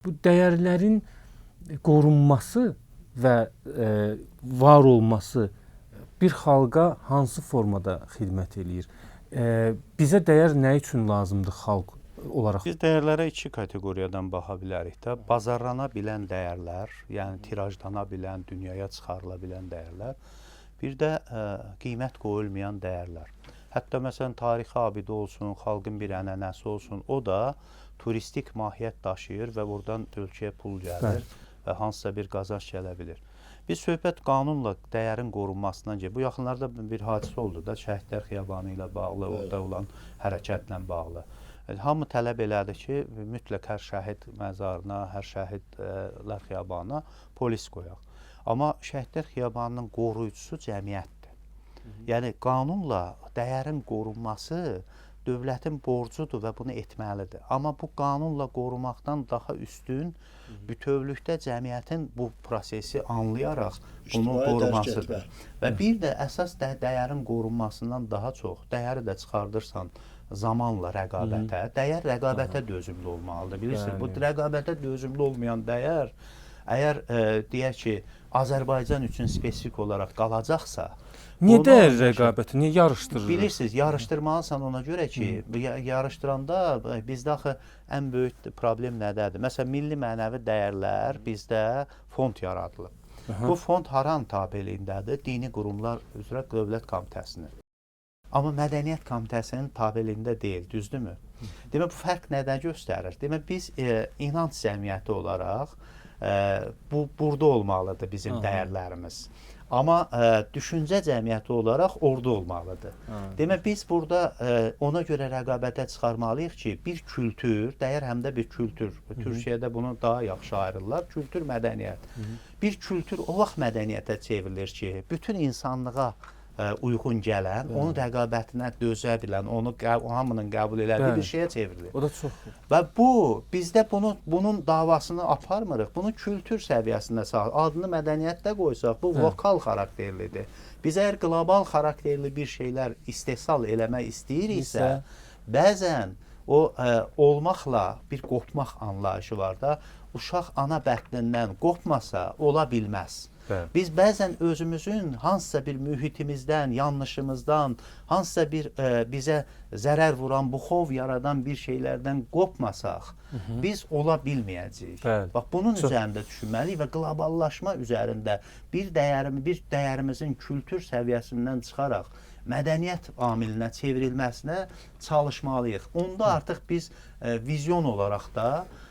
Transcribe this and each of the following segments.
Bu dəyərlərin qorunması və var olması bir xalqa hansı formada xidmət eləyir? Bizə dəyər nə üçün lazımdır xalq olaraq? Biz dəyərlərə iki kateqoriyadan baxa bilərik də. Bazarlana bilən dəyərlər, yəni tirajlana bilən, dünyaya çıxarıla bilən dəyərlər. Bir də qiymət qoyulmayan dəyərlər. Hətta məsələn tarixi abidə olsun, xalqın bir ənənəsi olsun, o da turistik mahiyyət daşıyır və buradan ölkəyə pul gəlir və hansısa bir qazanc gələ bilir. Biz söhbət qanunla dəyərin qorunmasından gedir. Bu yaxınlarda bir hadisə oldu da, Şəhidlər Xiyabanı ilə bağlı, orada olan hərəkətlə bağlı. Hamı tələb elədi ki, mütləq hər şəhid məzarına, hər Şəhidlər Xiyabanına polis qoyaq. Amma Şəhidlər Xiyabanının qoruyucusu cəmiyyətdir. Yəni qanunla dəyərin qorunması dövlətin borcudur və bunu etməlidir. Amma bu qanunla qorumaqdan daha üstün bütövlükdə cəmiyyətin bu prosesi anlayaraq bunu qorumasıdır. Və bir də əsas dəyərin qorunmasından daha çox, dəyəri də çıxardırsan zamanla rəqabətə, dəyər rəqabətə dözümlü olmalıdır. Bilirsiniz, bu rəqabətə dözümlü olmayan dəyər, əgər deyək ki, Azərbaycan üçün spesifik olaraq qalacaqsa, niyə dəyər rəqabəti, niyə yarışdırırıq? Bilirsiniz, yarışdırmalısan ona görə ki, yarışdıranda bizdə axı ən böyük problem nədədir? Məsələn, milli mənəvi dəyərlər bizdə fond yaradılıb. Bu fond haran tabeliyindədir? Dini qurumlar üzrə Dövlət Komitəsinin. Amma Mədəniyyət Komitəsinin tabeliyində deyil, düzdürmü? Demək, bu fərq nədən göstərir? Demək, biz inanc cəmiyyəti olaraq burada olmalıdır bizim dəyərlərimiz. Amma düşüncə cəmiyyəti olaraq orada olmalıdır. Demək, biz burada ona görə rəqabətə çıxarmalıyıq ki, bir kültür, dəyər həm də bir kültür. Türkiyədə bunu daha yaxşı ayırırlar. Kültür, mədəniyyət. Bir kültür o vaxt mədəniyyətə çevrilir ki, bütün insanlığa uyğun gələn, onun rəqabətinə dözə bilən, onu hamının qəbul elədiyi bir şeyə çevrilir. O da çox. Və bu, bizdə bunun davasını aparmırıq. Bunu kültür səviyyəsində sağlayır. Adını mədəniyyətdə qoysaq, bu lokal xarakterlidir. Biz əgər qlobal xarakterli bir şeylər istehsal eləmək istəyiriksə, bəzən o olmaqla bir qopmaq anlayışı var da, uşaq ana bətnindən qopmasa ola bilməz. Biz bəzən özümüzün hansısa bir mühitimizdən, yanlışımızdan, hansısa bir bizə zərər vuran, buxov yaradan bir şeylərdən qopmasaq, biz ola bilməyəcəyik. Bax, bunun üzərində düşünməliyik və qloballaşma üzərində bir dəyərimizin kültür səviyyəsindən çıxaraq mədəniyyət amilinə çevrilməsinə çalışmalıyıq. Onda artıq biz vizyon olaraq da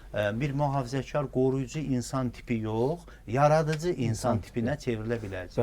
bir mühafizəkar, qoruyucu insan tipi yox, yaradıcı insan tipinə çevrilə biləcək.